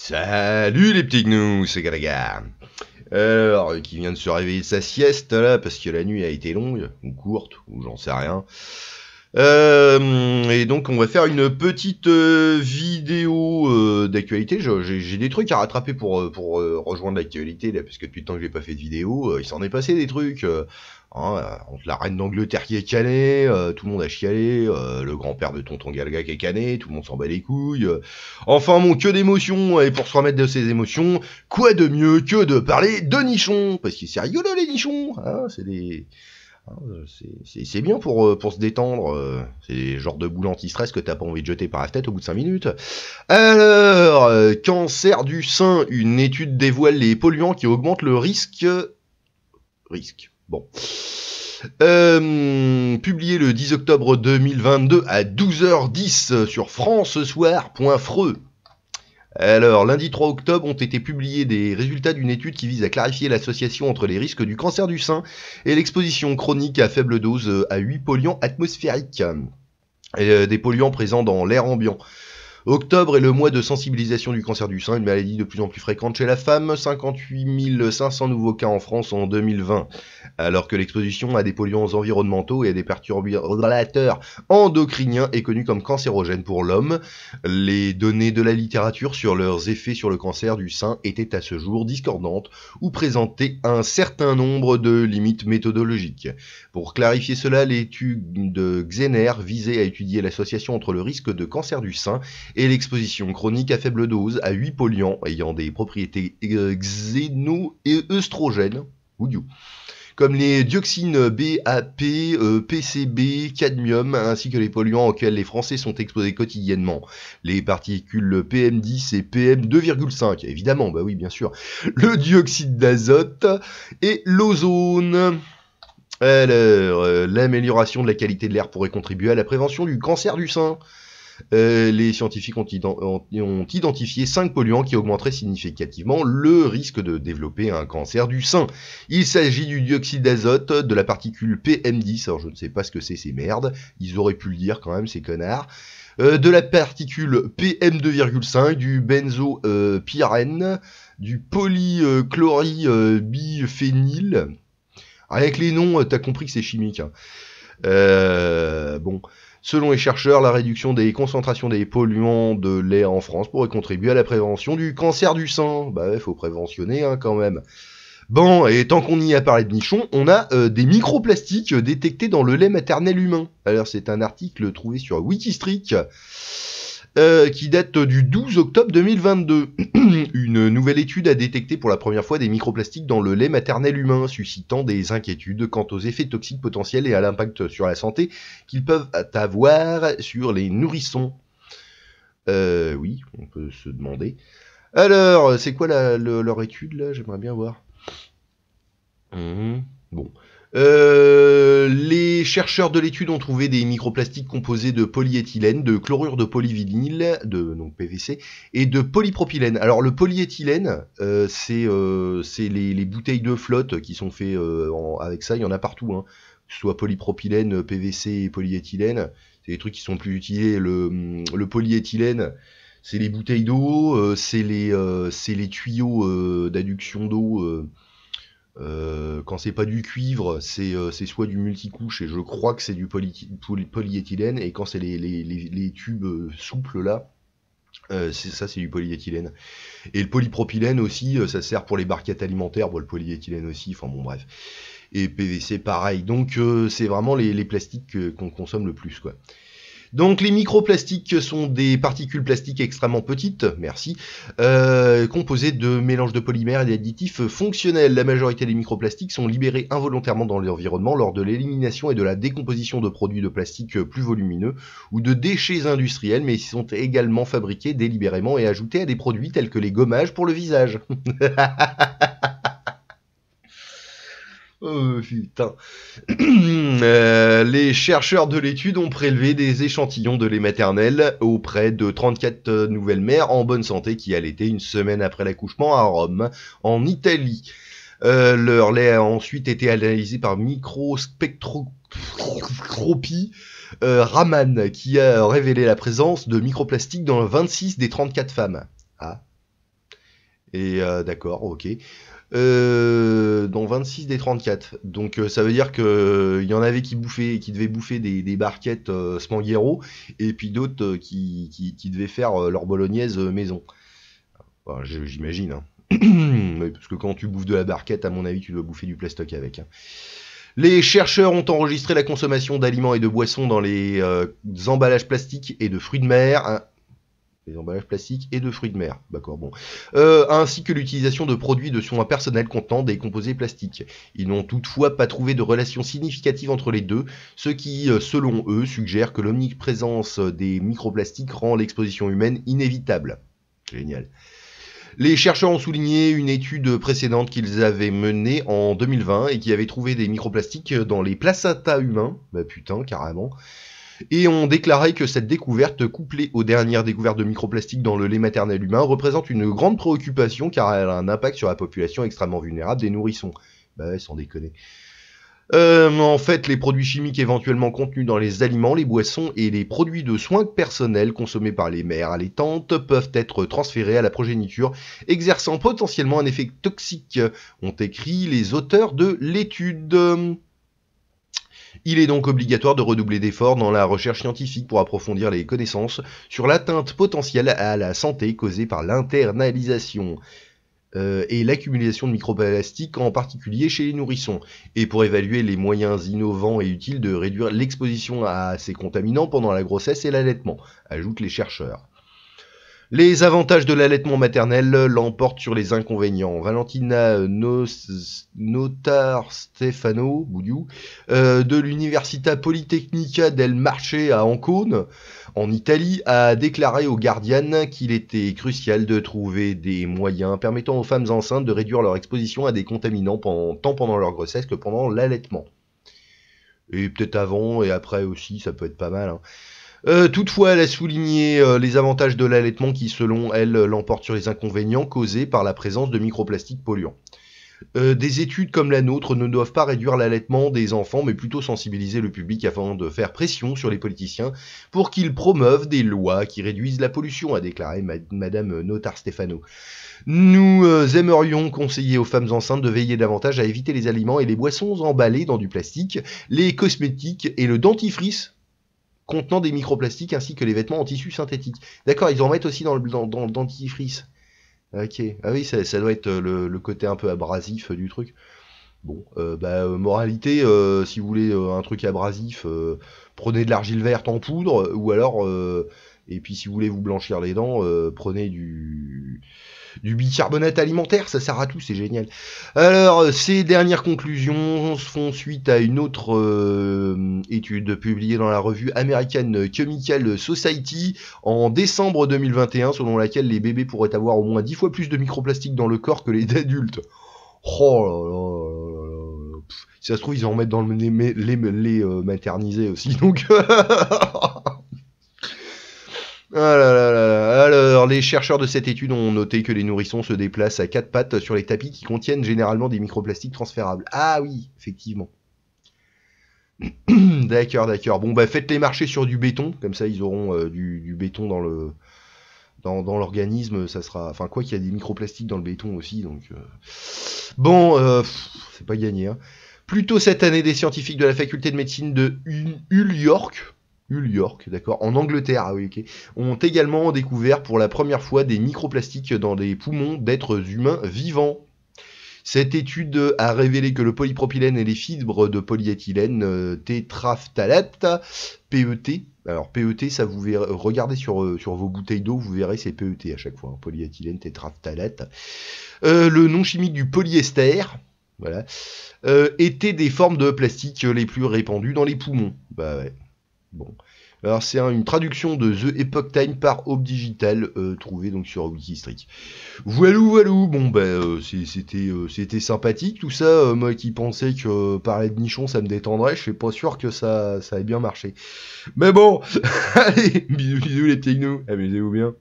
Salut les petits gnous, c'est Galaga. Alors, qui vient de se réveiller de sa sieste là, parce que la nuit a été longue, ou courte, ou j'en sais rien. Et donc on va faire une petite vidéo d'actualité. J'ai des trucs à rattraper pour rejoindre l'actualité là, parce que depuis le temps que j'ai pas fait de vidéo, il s'en est passé des trucs. Entre la reine d'Angleterre qui est canée, tout le monde a chialé, le grand-père de tonton Galga qui est cané, tout le monde s'en bat les couilles. Enfin bon, que d'émotions, et pour se remettre de ces émotions, quoi de mieux que de parler de nichons, parce que c'est rigolo les nichons, hein, c'est des... C'est bien pour se détendre, c'est le genre de boule anti-stress que t'as pas envie de jeter par la tête au bout de 5 minutes. Alors, cancer du sein, une étude dévoile les polluants qui augmentent le risque... Bon. Publié le 10 octobre 2022 à 12h10 sur francesoir.freux. Alors, lundi 3 octobre ont été publiés des résultats d'une étude qui vise à clarifier l'association entre les risques du cancer du sein et l'exposition chronique à faible dose à 8 polluants atmosphériques, et des polluants présents dans l'air ambiant. Octobre est le mois de sensibilisation du cancer du sein, une maladie de plus en plus fréquente chez la femme, 58 500 nouveaux cas en France en 2020. Alors que l'exposition à des polluants environnementaux et à des perturbateurs endocriniens est connue comme cancérogène pour l'homme, les données de la littérature sur leurs effets sur le cancer du sein étaient à ce jour discordantes ou présentaient un certain nombre de limites méthodologiques. Pour clarifier cela, l'étude de Xener visait à étudier l'association entre le risque de cancer du sein et l'exposition chronique à faible dose à 8 polluants ayant des propriétés xéno- et œstrogènes, comme les dioxines BAP, PCB, cadmium, ainsi que les polluants auxquels les Français sont exposés quotidiennement. Les particules PM10 et PM2,5, évidemment, bah oui, bien sûr. Le dioxyde d'azote et l'ozone. Alors, l'amélioration de la qualité de l'air pourrait contribuer à la prévention du cancer du sein. Les scientifiques ont identifié 5 polluants qui augmenteraient significativement le risque de développer un cancer du sein. Il s'agit du dioxyde d'azote, de la particule PM10, alors je ne sais pas ce que c'est ces merdes, ils auraient pu le dire quand même ces connards, de la particule PM2,5, du benzopyrène, du polychloribiphényle. Avec les noms, t'as compris que c'est chimique. Hein. Bon... Selon les chercheurs, la réduction des concentrations des polluants de l'air en France pourrait contribuer à la prévention du cancer du sein. Bah ouais, faut préventionner hein, quand même. Bon, et tant qu'on y a parlé de nichons, on a des microplastiques détectés dans le lait maternel humain. Alors c'est un article trouvé sur Wikistreak qui date du 12 octobre 2022. Une nouvelle étude a détecté pour la première fois des microplastiques dans le lait maternel humain, suscitant des inquiétudes quant aux effets toxiques potentiels et à l'impact sur la santé qu'ils peuvent avoir sur les nourrissons. Oui, on peut se demander. Alors, c'est quoi leur étude là? J'aimerais bien voir. Bon. Les chercheurs de l'étude ont trouvé des microplastiques composés de polyéthylène, de chlorure de polyvinyle, donc PVC, et de polypropylène. Alors le polyéthylène, c'est les bouteilles de flotte qui sont faites avec ça, il y en a partout, hein. Que ce soit polypropylène, PVC et polyéthylène, c'est des trucs qui sont plus utilisés. Le polyéthylène, c'est les bouteilles d'eau, c'est les tuyaux d'adduction d'eau. Quand c'est pas du cuivre, c'est soit du multicouche, et je crois que c'est du polyéthylène, et quand c'est les tubes souples là, c'est du polyéthylène. Et le polypropylène aussi, ça sert pour les barquettes alimentaires, bon, le polyéthylène aussi, enfin bon bref. Et PVC pareil, donc c'est vraiment les plastiques qu'on consomme le plus quoi. Donc les microplastiques sont des particules plastiques extrêmement petites, merci, composées de mélanges de polymères et d'additifs fonctionnels. La majorité des microplastiques sont libérés involontairement dans l'environnement lors de l'élimination et de la décomposition de produits de plastique plus volumineux ou de déchets industriels, mais ils sont également fabriqués délibérément et ajoutés à des produits tels que les gommages pour le visage. Oh putain. Les chercheurs de l'étude ont prélevé des échantillons de lait maternel auprès de 34 nouvelles mères en bonne santé qui allaitaient une semaine après l'accouchement à Rome, en Italie. Leur lait a ensuite été analysé par microspectroscopie Raman, qui a révélé la présence de microplastiques dans 26 des 34 femmes. Ah. Et d'accord, ok. Dans 26 des 34. Donc ça veut dire que il y en avait qui devaient bouffer des barquettes Smanghero, et puis d'autres qui devaient faire leur bolognaise maison. Enfin, j'imagine, hein. Oui, parce que quand tu bouffes de la barquette, à mon avis, tu dois bouffer du plastoc avec, hein. Les chercheurs ont enregistré la consommation d'aliments et de boissons dans les emballages plastiques et de fruits de mer, hein. Les emballages plastiques et de fruits de mer, d'accord, bon. Ainsi que l'utilisation de produits de soins personnels contenant des composés plastiques. Ils n'ont toutefois pas trouvé de relation significative entre les deux, ce qui, selon eux, suggère que l'omniprésence des microplastiques rend l'exposition humaine inévitable. Génial. Les chercheurs ont souligné une étude précédente qu'ils avaient menée en 2020 et qui avait trouvé des microplastiques dans les placentas humains, bah putain, carrément, et ont déclaré que cette découverte, couplée aux dernières découvertes de microplastiques dans le lait maternel humain, représente une grande préoccupation car elle a un impact sur la population extrêmement vulnérable des nourrissons. Bah ouais, sans déconner. En fait, les produits chimiques éventuellement contenus dans les aliments, les boissons et les produits de soins personnels consommés par les mères allaitantes peuvent être transférés à la progéniture, exerçant potentiellement un effet toxique, ont écrit les auteurs de l'étude. Il est donc obligatoire de redoubler d'efforts dans la recherche scientifique pour approfondir les connaissances sur l'atteinte potentielle à la santé causée par l'internalisation et l'accumulation de microplastiques, en particulier chez les nourrissons, et pour évaluer les moyens innovants et utiles de réduire l'exposition à ces contaminants pendant la grossesse et l'allaitement, ajoutent les chercheurs. Les avantages de l'allaitement maternel l'emportent sur les inconvénients. Valentina Notar-Stefano de l'Università Politecnica del Marche à Ancône, en Italie, a déclaré au Guardian qu'il était crucial de trouver des moyens permettant aux femmes enceintes de réduire leur exposition à des contaminants tant pendant leur grossesse que pendant l'allaitement. Et peut-être avant et après aussi, ça peut être pas mal, hein. Toutefois, elle a souligné les avantages de l'allaitement qui, selon elle, l'emportent sur les inconvénients causés par la présence de microplastiques polluants. Des études comme la nôtre ne doivent pas réduire l'allaitement des enfants, mais plutôt sensibiliser le public afin de faire pression sur les politiciens pour qu'ils promeuvent des lois qui réduisent la pollution, a déclaré Madame Notar-Stefano. Nous aimerions conseiller aux femmes enceintes de veiller davantage à éviter les aliments et les boissons emballés dans du plastique, les cosmétiques et le dentifrice contenant des microplastiques ainsi que les vêtements en tissu synthétique. D'accord, ils en mettent aussi dans le dentifrice. Ok, ah oui, ça doit être le côté un peu abrasif du truc. Bon, moralité, si vous voulez un truc abrasif, prenez de l'argile verte en poudre, ou alors, et puis si vous voulez vous blanchir les dents, prenez du bicarbonate alimentaire, ça sert à tout, c'est génial. Alors, ces dernières conclusions font suite à une autre étude publiée dans la revue American Chemical Society en décembre 2021, selon laquelle les bébés pourraient avoir au moins 10 fois plus de microplastiques dans le corps que les adultes. Oh là là là là. Si ça se trouve, ils en mettent dans le lait maternisé aussi, donc... Ah là là là. Alors, les chercheurs de cette étude ont noté que les nourrissons se déplacent à quatre pattes sur les tapis qui contiennent généralement des microplastiques transférables. Ah oui, effectivement. D'accord, d'accord. Bon, bah faites-les marcher sur du béton, comme ça ils auront du béton dans l'organisme, ça sera... Enfin, quoi qu'il y a des microplastiques dans le béton aussi, donc... Bon, c'est pas gagné, hein. Plus tôt cette année, des scientifiques de la faculté de médecine de Hull York, d'accord, en Angleterre, ah oui, ok, ont également découvert pour la première fois des microplastiques dans les poumons d'êtres humains vivants. Cette étude a révélé que le polypropylène et les fibres de polyéthylène tétraphthalate, PET, alors PET, ça vous verrez, regardez sur vos bouteilles d'eau, vous verrez c'est PET à chaque fois, hein, polyéthylène tétraphthalate. Le nom chimique du polyester, voilà, étaient des formes de plastique les plus répandues dans les poumons. Bah ouais. Bon, alors c'est une traduction de The Epoch Time par Aube Digital, trouvée donc sur Wikistreak. Voilou, voilou, bon c'était sympathique tout ça, moi qui pensais que parler de nichon ça me détendrait, je suis pas sûr que ça ait bien marché. Mais bon, allez, bisous bisous les petits gnous, amusez-vous bien.